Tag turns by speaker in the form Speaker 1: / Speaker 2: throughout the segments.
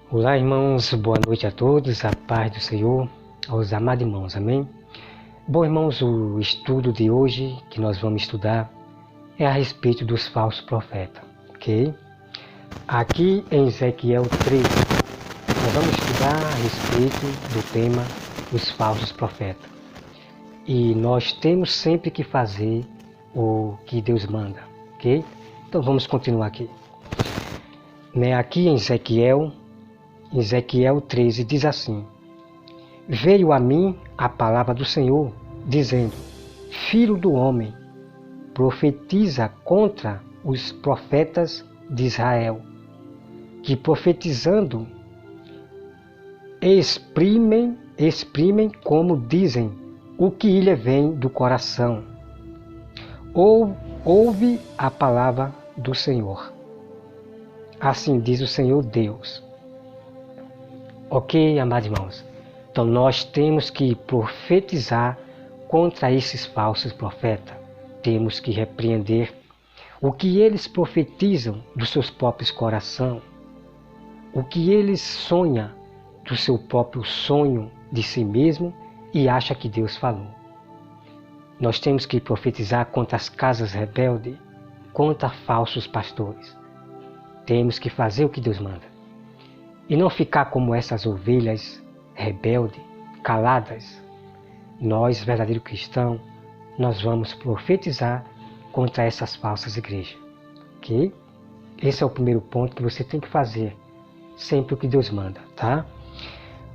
Speaker 1: Olá, irmãos, boa noite a todos, a paz do Senhor, aos amados irmãos, amém? Bom, irmãos, o estudo de hoje que nós vamos estudar é a respeito dos falsos profetas, ok? Aqui em Ezequiel 3, nós vamos estudar a respeito do tema dos falsos profetas. E nós temos sempre que fazer o que Deus manda, ok? Então vamos continuar aqui. Aqui em Ezequiel 13 diz assim: Veio a mim a palavra do Senhor, dizendo: Filho do homem, profetiza contra os profetas de Israel, que profetizando exprimem como dizem o que lhe vem do coração. Ouve a palavra do Senhor. Assim diz o Senhor Deus. Ok, amados irmãos? Então nós temos que profetizar contra esses falsos profetas. Temos que repreender o que eles profetizam dos seus próprios corações, o que eles sonham do seu próprio sonho de si mesmo e acha que Deus falou. Nós temos que profetizar contra as casas rebeldes, contra falsos pastores. Temos que fazer o que Deus manda. E não ficar como essas ovelhas rebeldes, caladas. Nós, verdadeiros cristãos, nós vamos profetizar contra essas falsas igrejas. Ok? Esse é o primeiro ponto que você tem que fazer, sempre o que Deus manda, tá?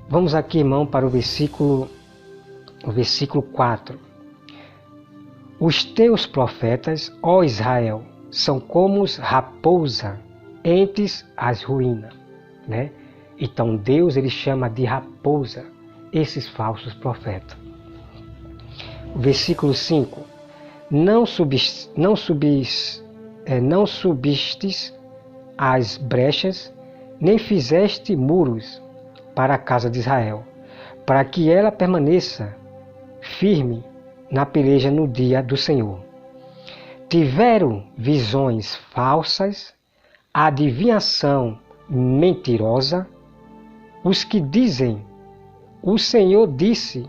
Speaker 1: Vamos aqui, irmão, para o versículo 4. Os teus profetas, ó Israel, são como raposa entre as ruínas, né? Então Deus ele chama de raposa esses falsos profetas. Versículo 5. Não subistes as brechas, nem fizeste muros para a casa de Israel, para que ela permaneça firme na peleja no dia do Senhor. Tiveram visões falsas, adivinhação mentirosa, os que dizem, o Senhor disse,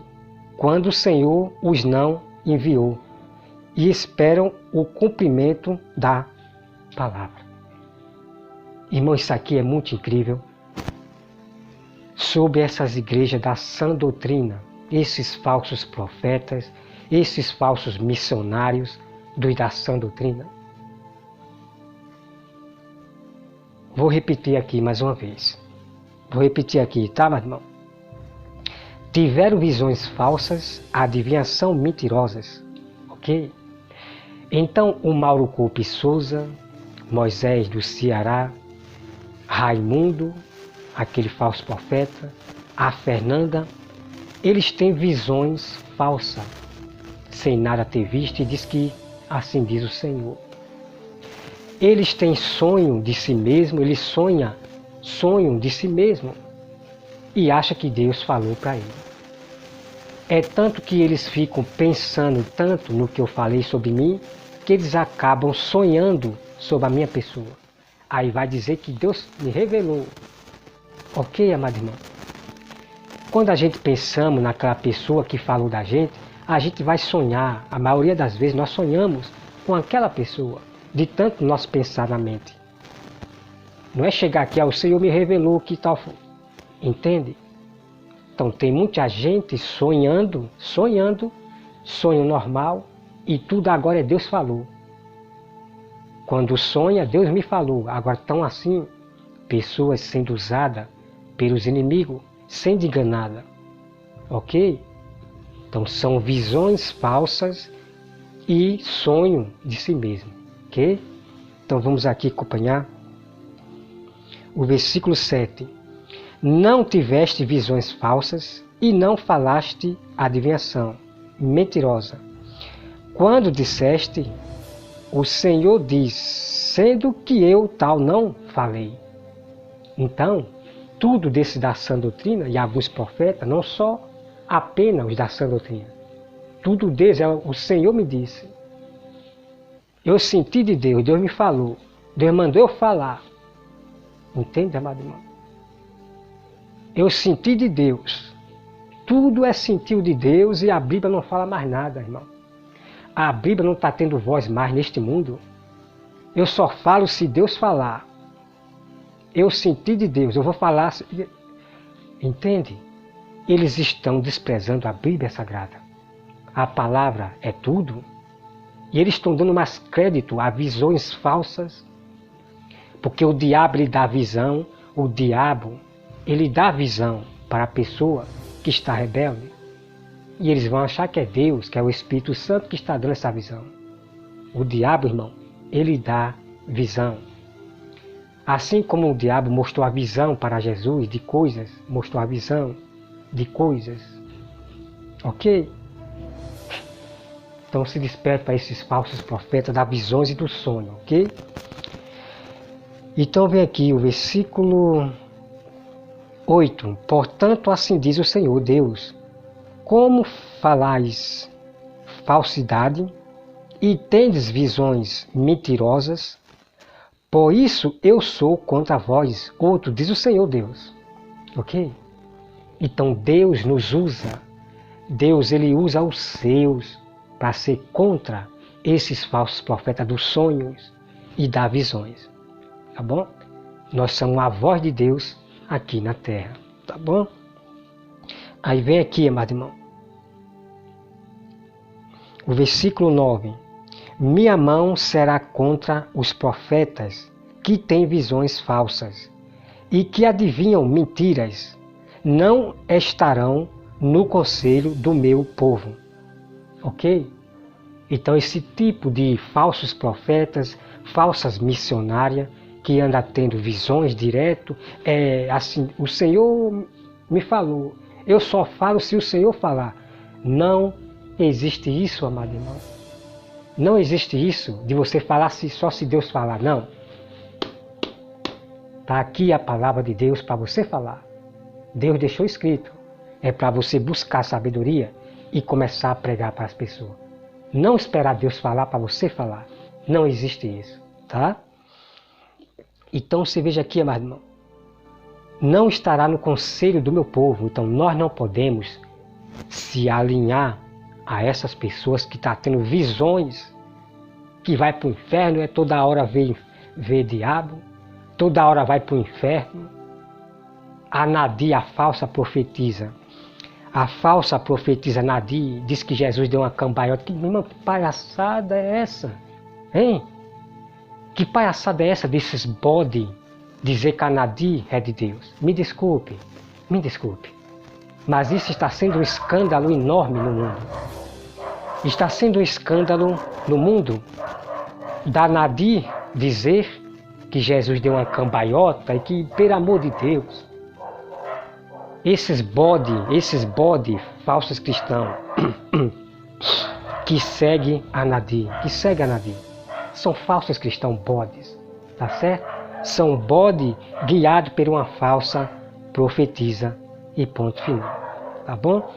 Speaker 1: quando o Senhor os não enviou, e esperam o cumprimento da palavra. Irmão, isso aqui é muito incrível. Sobre essas igrejas da sã doutrina, esses falsos profetas, esses falsos missionários da sã doutrina. Vou repetir aqui mais uma vez. Vou repetir aqui, tá, meu irmão? Tiveram visões falsas, adivinhação mentirosas, ok? Então o Mauro Coupe Souza, Moisés do Ceará, Raimundo, aquele falso profeta, a Fernanda, eles têm visões falsas, sem nada ter visto, e diz que assim diz o Senhor. Eles têm sonho de si mesmo, eles sonham sonho de si mesmo e acham que Deus falou para ele. É tanto que eles ficam pensando tanto no que eu falei sobre mim, que eles acabam sonhando sobre a minha pessoa. Aí vai dizer que Deus me revelou. Ok, amado irmão? Quando a gente pensamos naquela pessoa que falou da gente, a gente vai sonhar. A maioria das vezes nós sonhamos com aquela pessoa, de tanto nós pensar na mente. Não é chegar aqui, o Senhor me revelou que tal foi. Entende? Então tem muita gente sonho normal, e tudo agora é Deus falou. Quando sonha, Deus me falou. Agora estão assim, pessoas sendo usadas pelos inimigos, sendo enganadas. Ok? Então são visões falsas e sonho de si mesmo. Ok? Então vamos aqui acompanhar o versículo 7. Não tiveste visões falsas e não falaste adivinhação mentirosa. Quando disseste, o Senhor diz, sendo que eu tal não falei. Então, tudo desse da sã doutrina, e alguns profetas, não só apenas os da sã doutrina, tudo deles é o Senhor me disse. Eu senti de Deus, Deus me falou, Deus mandou eu falar. Entende, amado irmão? Eu senti de Deus. Tudo é sentir de Deus e a Bíblia não fala mais nada, irmão. A Bíblia não está tendo voz mais neste mundo. Eu só falo se Deus falar. Eu senti de Deus, eu vou falar. Entende? Eles estão desprezando a Bíblia Sagrada. A palavra é tudo. E eles estão dando mais crédito a visões falsas. Porque o diabo lhe dá visão. O diabo, ele dá visão para a pessoa que está rebelde. E eles vão achar que é Deus, que é o Espírito Santo que está dando essa visão. O diabo, irmão, ele dá visão. Assim como o diabo mostrou a visão para Jesus de coisas, mostrou a visão de coisas. Ok? Então se desperte para esses falsos profetas das visões e do sonho, ok? Então vem aqui o versículo 8. Portanto, assim diz o Senhor Deus, como falais falsidade e tendes visões mentirosas, por isso eu sou contra vós, outro, diz o Senhor Deus. Ok? Então Deus nos usa, Deus ele usa os seus para ser contra esses falsos profetas dos sonhos e das visões. Tá bom? Nós somos a voz de Deus aqui na terra. Tá bom? Aí vem aqui, amado irmão. O versículo 9. Minha mão será contra os profetas que têm visões falsas e que adivinham mentiras. Não estarão no conselho do meu povo. Ok? Então esse tipo de falsos profetas, falsas missionárias, que anda tendo visões direto, assim, o Senhor me falou, eu só falo se o Senhor falar. Não existe isso, amado irmão. Não existe isso de você falar só se Deus falar, não. Está aqui a palavra de Deus para você falar. Deus deixou escrito. É para você buscar sabedoria e começar a pregar para as pessoas. Não esperar Deus falar para você falar. Não existe isso, tá? Então você veja aqui, amado irmão, não estará no conselho do meu povo. Então nós não podemos se alinhar a essas pessoas que estão tendo visões, que vai para o inferno, toda hora vê diabo, toda hora vai para o inferno. A Nadir, a falsa profetisa. A falsa profetisa Nadir diz que Jesus deu uma cambalhota. Que palhaçada é essa? Hein? Que palhaçada é essa desses bode dizer que a Nadir é de Deus? Me desculpe. Mas isso está sendo um escândalo enorme no mundo. Está sendo um escândalo no mundo da Nadir dizer que Jesus deu uma cambalhota e que, pelo amor de Deus, esses bode falsos cristãos que seguem a Nadir, são falsos cristãos bodes, tá certo? São bode guiados por uma falsa profetisa e ponto final, tá bom?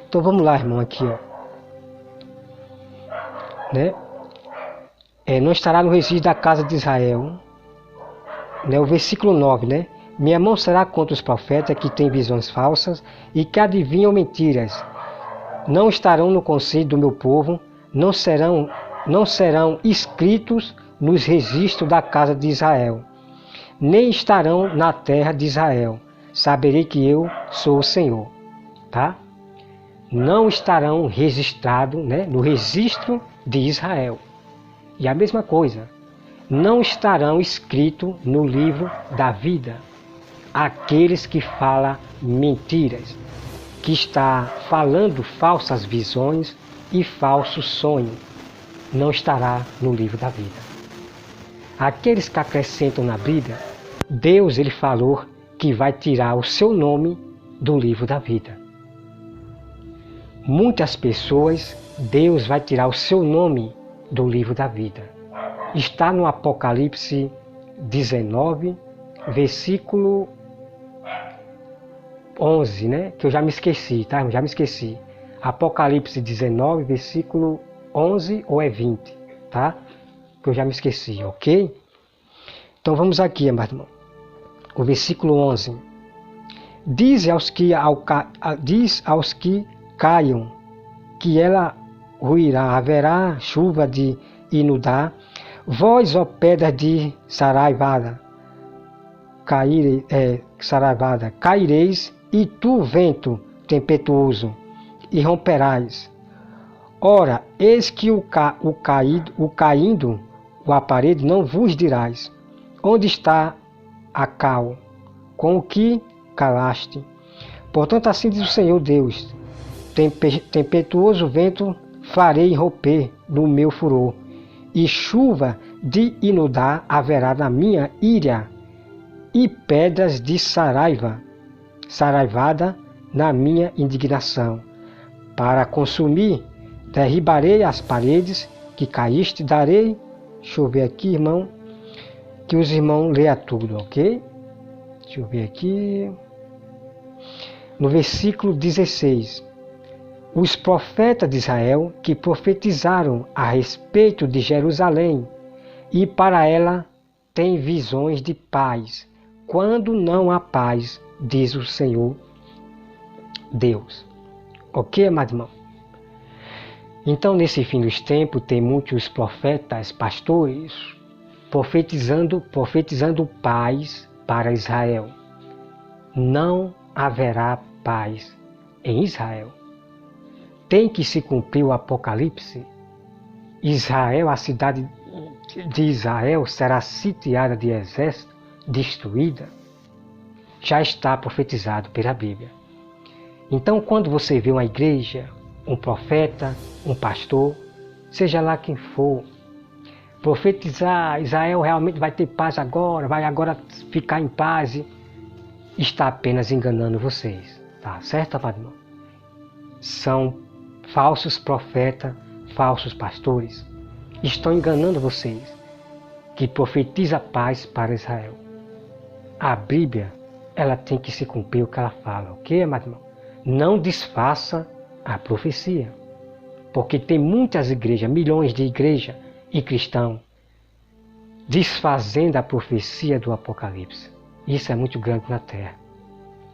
Speaker 1: Então vamos lá, irmão, aqui, ó. Né? Não estará no registro da casa de Israel, né? O versículo 9, né? Minha mão será contra os profetas que têm visões falsas e que adivinham mentiras. Não estarão no conselho do meu povo, não serão escritos nos registros da casa de Israel, nem estarão na terra de Israel. Saberei que eu sou o Senhor. Tá? Não estarão registrados, né, no registro de Israel. E a mesma coisa, não estarão escritos no livro da vida aqueles que falam mentiras, que está falando falsas visões e falsos sonhos, não estará no livro da vida. Aqueles que acrescentam na Bíblia, Deus ele falou que vai tirar o seu nome do livro da vida. Muitas pessoas, Deus vai tirar o seu nome do livro da vida. Está no Apocalipse 19, versículo 11, né? Que eu já me esqueci, tá? Já me esqueci. Apocalipse 19, versículo 11 ou é 20, tá? Que eu já me esqueci, ok? Então vamos aqui, amado irmão. O versículo 11. Diz aos que caiam que ela ruirá, haverá chuva de inundar. Vós, ó pedras de Saraivada, caireis, e tu, vento tempestuoso, e romperás. Ora, eis que o caindo, o aparelho, não vos dirás: onde está a cal, com o que calaste? Portanto, assim diz o Senhor Deus: tempestuoso vento farei romper no meu furor, e chuva de inundar haverá na minha ira, e pedras de saraivada na minha indignação. Para consumir, derribarei as paredes que caíste, darei. Deixa eu ver aqui, irmão, que os irmãos leiam tudo, ok? Deixa eu ver aqui. No versículo 16. Os profetas de Israel que profetizaram a respeito de Jerusalém, e para ela têm visões de paz, quando não há paz, diz o Senhor Deus. Ok, amado irmão? Então, nesse fim dos tempos, tem muitos profetas, pastores, profetizando paz para Israel. Não haverá paz em Israel. Tem que se cumprir o Apocalipse. Israel, a cidade de Israel, será sitiada de exército, destruída. Já está profetizado pela Bíblia. Então, quando você vê uma igreja, um profeta, um pastor, seja lá quem for, profetizar: Israel realmente vai ter paz agora, vai agora ficar em paz, está apenas enganando vocês. Tá certo, amado irmão? São falsos profetas, falsos pastores, estão enganando vocês, que profetiza paz para Israel. A Bíblia, ela tem que se cumprir o que ela fala, ok, amado irmão? Não desfaça a profecia, porque tem muitas igrejas, milhões de igrejas e cristãos, desfazendo a profecia do Apocalipse. Isso é muito grande na terra.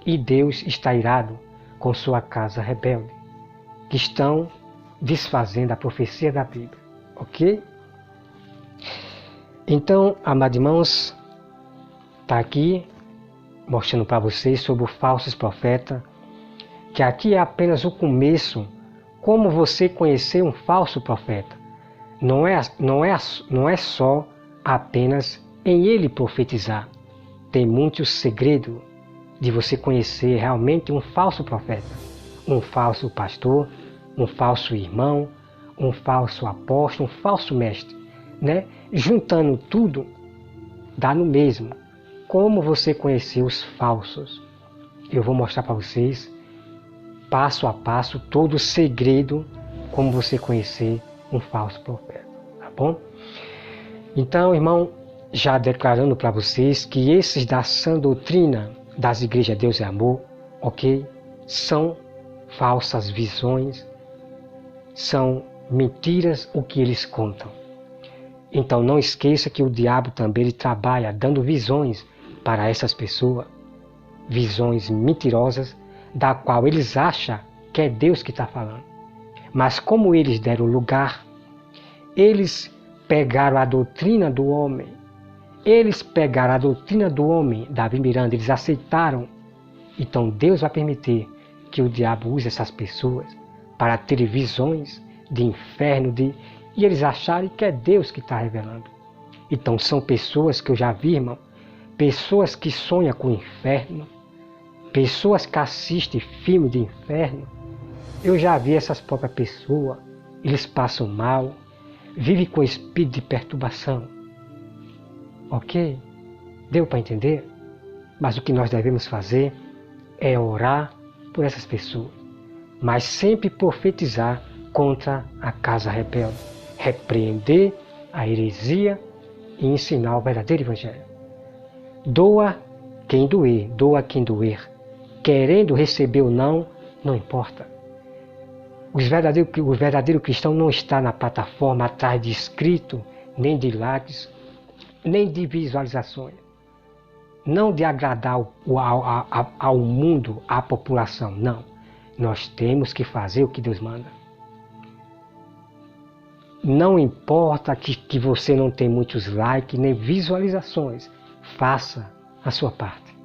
Speaker 1: E Deus está irado com sua casa rebelde, que estão desfazendo a profecia da Bíblia, ok? Então, amados irmãos, está aqui mostrando para vocês sobre os falsos profetas, que aqui é apenas o começo, como você conhecer um falso profeta. Não é só apenas em ele profetizar. Tem muitos segredos de você conhecer realmente um falso profeta, um falso pastor, um falso irmão, um falso apóstolo, um falso mestre, né? Juntando tudo, dá no mesmo. Como você conhecer os falsos? Eu vou mostrar para vocês, passo a passo, todo o segredo, como você conhecer um falso profeta, tá bom? Então, irmão, já declarando para vocês que esses da sã doutrina das igrejas Deus é Amor, ok? São falsas visões, são mentiras o que eles contam. Então não esqueça que o diabo também ele trabalha dando visões para essas pessoas, visões mentirosas, da qual eles acham que é Deus que está falando. Mas como eles deram lugar, eles pegaram a doutrina do homem, Davi Miranda, eles aceitaram. Então Deus vai permitir que o diabo use essas pessoas para ter visões de inferno, e eles acharem que é Deus que está revelando. Então são pessoas que eu já vi, irmão, pessoas que sonham com o inferno, pessoas que assistem filme de inferno. Eu já vi essas próprias pessoas, eles passam mal, vivem com espírito de perturbação. Ok? Deu para entender? Mas o que nós devemos fazer é orar por essas pessoas, mas sempre profetizar contra a casa rebelde, repreender a heresia e ensinar o verdadeiro evangelho. Doa quem doer, querendo receber ou não, não importa. O verdadeiro cristão não está na plataforma atrás de escrito, nem de likes, nem de visualizações. não de agradar ao mundo, à população, não. Nós temos que fazer o que Deus manda. Não importa que você não tenha muitos likes nem visualizações, faça a sua parte.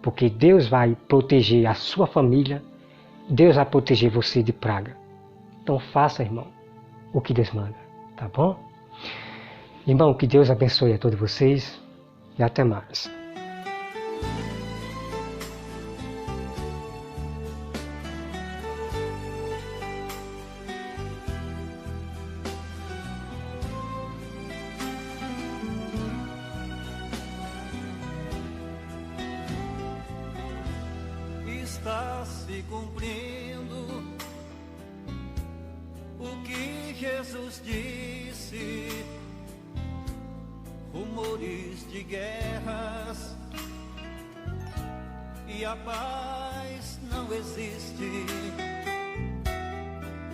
Speaker 1: Porque Deus vai proteger a sua família, Deus vai proteger você de praga. Então faça, irmão, o que Deus manda, tá bom? Irmão, que Deus abençoe a todos vocês e até mais.
Speaker 2: Está se cumprindo o que Jesus disse. Rumores de guerras e a paz não existe.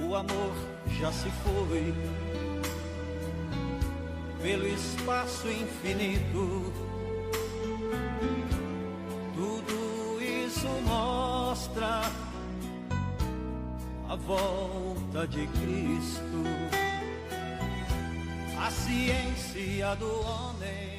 Speaker 2: O amor já se foi pelo espaço infinito. Tudo isso mostra a volta de Cristo. A ciência do homem